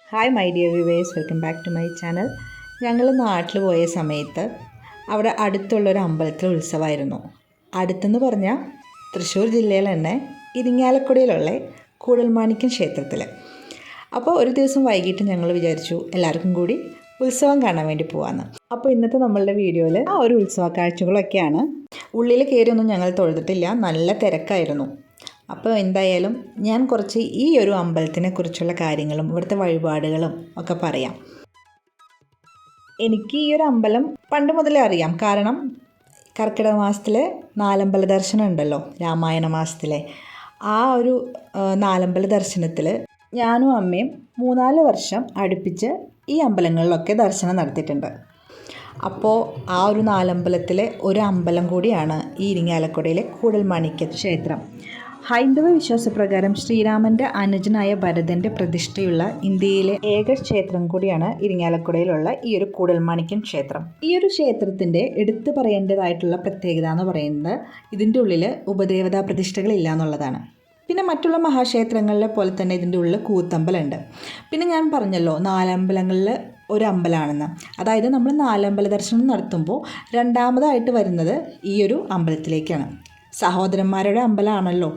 Hi my dear viewers, welcome back to my channel. ഞങ്ങൾ നാട്ടിൽ പോയ സമയത്ത് അവിടെ അടുത്തുള്ളൊരു അമ്പലത്തിൽ ഉത്സവമായിരുന്നു. അടുത്തെന്ന് പറഞ്ഞാൽ തൃശ്ശൂർ ജില്ലയിൽ തന്നെ ഇരിങ്ങാലക്കുടയിലുള്ള കൂടൽമാണിക്യം ക്ഷേത്രത്തിൽ. അപ്പോൾ ഒരു ദിവസം വൈകിട്ട് ഞങ്ങൾ വിചാരിച്ചു എല്ലാവർക്കും കൂടി ഉത്സവം കാണാൻ വേണ്ടി പോകാമെന്ന്. അപ്പോൾ ഇന്നത്തെ നമ്മളുടെ വീഡിയോയിൽ ആ ഒരു ഉത്സവ കാഴ്ചകളൊക്കെയാണ്. ഉള്ളിൽ കയറിയൊന്നും ഞങ്ങൾ തൊഴുതിട്ടില്ല, നല്ല തിരക്കായിരുന്നു. അപ്പോൾ എന്തായാലും ഞാൻ കുറച്ച് ഈ ഒരു അമ്പലത്തിനെ കുറിച്ചുള്ള കാര്യങ്ങളും ഇവിടുത്തെ വഴിപാടുകളും ഒക്കെ പറയാം. എനിക്ക് ഈ ഒരു അമ്പലം പണ്ട് മുതലേ അറിയാം. കാരണം കർക്കിടക മാസത്തിലെ നാലമ്പല ദർശനം ഉണ്ടല്ലോ, രാമായണ മാസത്തിലെ ആ ഒരു നാലമ്പല ദർശനത്തിൽ ഞാനും അമ്മയും 3-4 വർഷം അടുപ്പിച്ച് ഈ അമ്പലങ്ങളിലൊക്കെ ദർശനം നടത്തിയിട്ടുണ്ട്. അപ്പോൾ ആ ഒരു നാലമ്പലത്തിലെ ഒരു അമ്പലം കൂടിയാണ് ഈ ഇരിങ്ങാലക്കുടയിലെ കൂടൽമാണിക്യ ക്ഷേത്രം. ഹൈന്ദവ വിശ്വാസപ്രകാരം ശ്രീരാമൻ്റെ അനുജനായ ഭരതൻ്റെ പ്രതിഷ്ഠയുള്ള ഇന്ത്യയിലെ ഏക ക്ഷേത്രം കൂടിയാണ് ഇരിങ്ങാലക്കുടയിലുള്ള ഈ ഒരു കൂടൽമാണിക്യം ക്ഷേത്രം. ഈ ഒരു ക്ഷേത്രത്തിൻ്റെ എടുത്തു പറയേണ്ടതായിട്ടുള്ള പ്രത്യേകത എന്ന് പറയുന്നത് ഇതിൻ്റെ ഉള്ളിൽ ഉപദേവതാ പ്രതിഷ്ഠകളില്ല എന്നുള്ളതാണ്. പിന്നെ മറ്റുള്ള മഹാക്ഷേത്രങ്ങളിലെ പോലെ തന്നെ ഇതിൻ്റെ ഉള്ളിൽ കൂത്തമ്പലമുണ്ട്. പിന്നെ ഞാൻ പറഞ്ഞല്ലോ നാലമ്പലങ്ങളിൽ ഒരു അമ്പലമാണെന്ന്. അതായത് നമ്മൾ നാലമ്പല ദർശനം നടത്തുമ്പോൾ രണ്ടാമതായിട്ട് വരുന്നത് ഈ ഒരു അമ്പലത്തിലേക്കാണ്. സഹോദരന്മാരുടെ അമ്പലമാണല്ലോ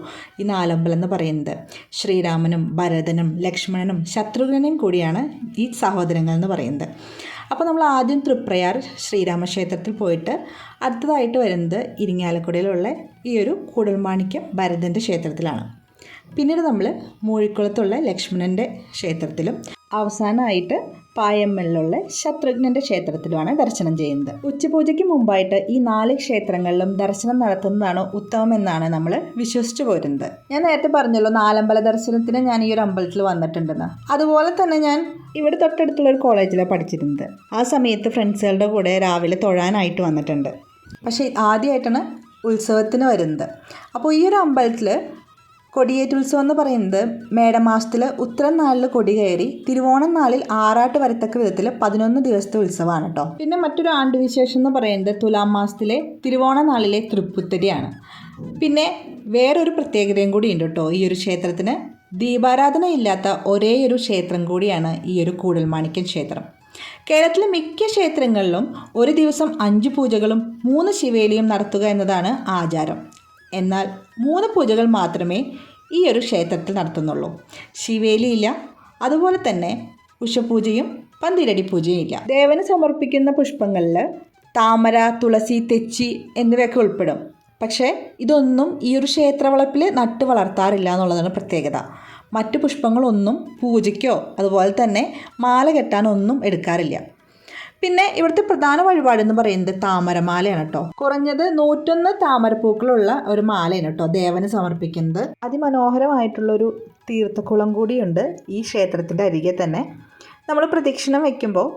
ഈ നാലമ്പലം എന്ന് പറയുന്നത്. ശ്രീരാമനും ഭരതനും ലക്ഷ്മണനും ശത്രുഘ്നനും കൂടിയാണ് ഈ സഹോദരങ്ങൾ എന്ന് പറയുന്നത്. അപ്പോൾ നമ്മൾ ആദ്യം തൃപ്രയാർ ശ്രീരാമക്ഷേത്രത്തിൽ പോയിട്ട് അടുത്തതായിട്ട് വരുന്നത് ഇരിങ്ങാലക്കുടയിലുള്ള ഈ ഒരു കൂടൽമാണിക്യം ഭരതൻ്റെ ക്ഷേത്രത്തിലാണ്. പിന്നീട് നമ്മൾ മൂഴിക്കുളത്തുള്ള ലക്ഷ്മണൻ്റെ ക്ഷേത്രത്തിലും അവസാനമായിട്ട് പായമ്മലിലുള്ള ശത്രുഘ്നൻ്റെ ക്ഷേത്രത്തിലുമാണ് ദർശനം ചെയ്യുന്നത്. ഉച്ചപൂജയ്ക്ക് മുമ്പായിട്ട് ഈ 4 ക്ഷേത്രങ്ങളിലും ദർശനം നടത്തുന്നതാണ് ഉത്തമം എന്നാണ് നമ്മൾ വിശ്വസിച്ചു പോരുന്നത്. ഞാൻ നേരത്തെ പറഞ്ഞല്ലോ നാലമ്പല ദർശനത്തിന് ഞാൻ ഈ ഒരു അമ്പലത്തിൽ വന്നിട്ടുണ്ടെന്ന്. അതുപോലെ തന്നെ ഞാൻ ഇവിടെ തൊട്ടടുത്തുള്ള ഒരു കോളേജിലാണ് പഠിച്ചിരുന്നത്. ആ സമയത്ത് ഫ്രണ്ട്സുകളുടെ കൂടെ രാവിലെ തൊഴാനായിട്ട് വന്നിട്ടുണ്ട്. പക്ഷേ ആദ്യമായിട്ടാണ് ഉത്സവത്തിന് വരുന്നത്. അപ്പോൾ ഈ ഒരു അമ്പലത്തിൽ കൊടിയേറ്റുത്സവം എന്ന് പറയുന്നത് മേടമാസത്തിൽ ഉത്തരം നാളിൽ കൊടി കയറി തിരുവോണം നാളിൽ ആറാട്ട് വരത്തക്ക വിധത്തിൽ 11 ദിവസത്തെ ഉത്സവമാണ് കേട്ടോ. പിന്നെ മറ്റൊരു ആണ്ടുവിശേഷം എന്ന് പറയുന്നത് തുലാം മാസത്തിലെ തിരുവോണ നാളിലെ തൃപ്പുത്തരിയാണ്. പിന്നെ വേറൊരു പ്രത്യേകതയും കൂടി ഉണ്ട് കേട്ടോ ഈ ഒരു ക്ഷേത്രത്തിന്. ദീപാരാധന ഇല്ലാത്ത ഒരേ ഒരു ക്ഷേത്രം കൂടിയാണ് ഈ ഒരു കൂടൽമാണിക്യം ക്ഷേത്രം. കേരളത്തിലെ മിക്ക ക്ഷേത്രങ്ങളിലും ഒരു ദിവസം 5 പൂജകളും 3 ശിവേലിയും നടത്തുക എന്നതാണ് ആചാരം. എന്നാൽ 3 പൂജകൾ മാത്രമേ ഈ ഒരു ക്ഷേത്രത്തിൽ നടത്തുന്നുള്ളൂ. ശിവേലിയില്ല, അതുപോലെ തന്നെ ഉഷപൂജയും പന്തിരടി പൂജയും ഇല്ല. ദേവന് സമർപ്പിക്കുന്ന പുഷ്പങ്ങളിൽ താമര, തുളസി, തെച്ചി എന്നിവയൊക്കെ ഉൾപ്പെടും. പക്ഷേ ഇതൊന്നും ഈ ഒരു ക്ഷേത്രവളപ്പിൽ നട്ട് വളർത്താറില്ല എന്നുള്ളതാണ് പ്രത്യേകത. മറ്റു പുഷ്പങ്ങളൊന്നും പൂജയ്ക്കോ അതുപോലെ തന്നെ മാല കെട്ടാനൊന്നും എടുക്കാറില്ല. പിന്നെ ഇവിടുത്തെ പ്രധാന വഴിപാടെന്ന് പറയുന്നത് താമരമാലയാണ് കേട്ടോ. കുറഞ്ഞത് 101 താമരപ്പൂക്കളുള്ള ഒരു മാലയാണ് കേട്ടോ ദേവന് സമർപ്പിക്കുന്നത്. അതിമനോഹരമായിട്ടുള്ളൊരു തീർത്ഥക്കുളം കൂടിയുണ്ട് ഈ ക്ഷേത്രത്തിൻ്റെ അരികെ തന്നെ. നമ്മൾ പ്രദക്ഷിണം വയ്ക്കുമ്പോൾ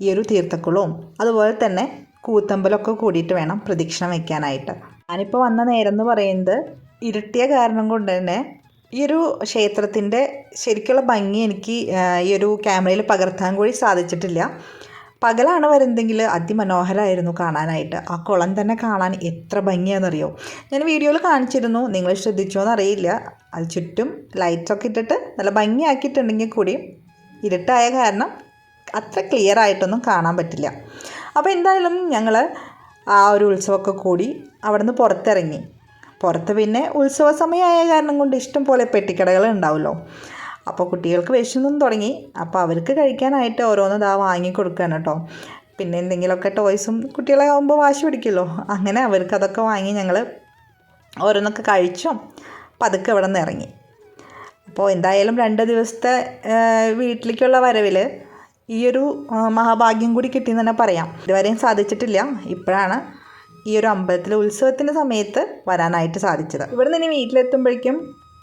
ഈ ഒരു തീർത്ഥക്കുളവും അതുപോലെ തന്നെ കൂത്തമ്പലമൊക്കെ കൂടിയിട്ട് വേണം പ്രദക്ഷിണം വയ്ക്കാനായിട്ട്. ഞാനിപ്പോൾ വന്ന നേരം എന്ന് പറയുന്നത് ഇരുട്ടിയ കാരണം കൊണ്ട് തന്നെ ഈ ഒരു ക്ഷേത്രത്തിൻ്റെ ശരിക്കുള്ള ഭംഗി എനിക്ക് ഈ ഒരു ക്യാമറയിൽ പകർത്താൻ കൂടി സാധിച്ചിട്ടില്ല. പകലാണ് വരുന്നതെങ്കിൽ അതിമനോഹരമായിരുന്നു കാണാനായിട്ട്. ആ കുളം തന്നെ കാണാൻ എത്ര ഭംഗിയാണെന്നറിയോ. ഞാൻ വീഡിയോയിൽ കാണിച്ചിരുന്നു, നിങ്ങൾ ശ്രദ്ധിച്ചോ എന്നറിയില്ല. അത് ചുറ്റും ലൈറ്റൊക്കെ ഇട്ടിട്ട് നല്ല ഭംഗിയാക്കിയിട്ടുണ്ടെങ്കിൽ കൂടിയും ഇരുട്ടായ കാരണം അത്ര ക്ലിയർ ആയിട്ടൊന്നും കാണാൻ പറ്റില്ല. അപ്പോൾ എന്തായാലും ഞങ്ങൾ ആ ഒരു ഉത്സവമൊക്കെ കൂടി അവിടെ നിന്ന് പുറത്തിറങ്ങി. പുറത്ത് പിന്നെ ഉത്സവ സമയമായ കാരണം കൊണ്ട് ഇഷ്ടം പോലെ പെട്ടിക്കടകൾ ഉണ്ടാവുമല്ലോ. അപ്പോൾ കുട്ടികൾക്ക് വിശന്നും തുടങ്ങി. അപ്പോൾ അവർക്ക് കഴിക്കാനായിട്ട് ഓരോന്ന് വാങ്ങി കൊടുക്കുകയാണ് കേട്ടോ. പിന്നെ എന്തെങ്കിലുമൊക്കെ ടോയ്സും കുട്ടികളാകുമ്പോൾ വാശി പിടിക്കുമല്ലോ, അങ്ങനെ അവർക്ക് അതൊക്കെ വാങ്ങി ഞങ്ങൾ ഓരോന്നൊക്കെ കഴിച്ചും പതുക്കെ ഇവിടെ നിന്ന് ഇറങ്ങി. അപ്പോൾ എന്തായാലും 2 ദിവസത്തെ വീട്ടിലേക്കുള്ള വരവിൽ ഈ ഒരു മഹാഭാഗ്യം കൂടി കിട്ടിയെന്ന് തന്നെ പറയാം. ഇതുവരെയും സാധിച്ചിട്ടില്ല. ഇപ്പോഴാണ് ഈ ഒരു അമ്പലത്തിലെ ഉത്സവത്തിൻ്റെ സമയത്ത് വരാനായിട്ട് സാധിച്ചത്. ഇവിടെ നിന്ന് വീട്ടിലെത്തുമ്പോഴേക്കും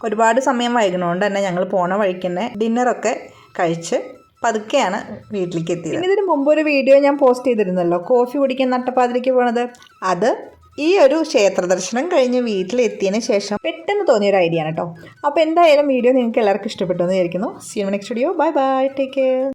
ഒരുപാട് സമയം വൈകുന്നതുകൊണ്ട് തന്നെ ഞങ്ങൾ പോണ വഴിക്ക് തന്നെ ഡിന്നറൊക്കെ കഴിച്ച് പതുക്കെയാണ് വീട്ടിലേക്ക് എത്തിയത്. പിന്നെ ഇതിന് മുമ്പ് ഒരു വീഡിയോ ഞാൻ പോസ്റ്റ് ചെയ്തിരുന്നല്ലോ, കോഫി കുടിക്കാൻ നട്ടപ്പാതിരിക്ക് പോണത്. അത് ഈ ഒരു ക്ഷേത്ര ദർശനം കഴിഞ്ഞ് വീട്ടിലെത്തിയതിന് ശേഷം പെട്ടെന്ന് തോന്നിയൊരു ഐഡിയ ആണ് കേട്ടോ. അപ്പോൾ എന്തായാലും വീഡിയോ നിങ്ങൾക്ക് എല്ലാവർക്കും ഇഷ്ടപ്പെട്ടു എന്ന് വിചാരിക്കുന്നു. See you next video. Bye bye, take care.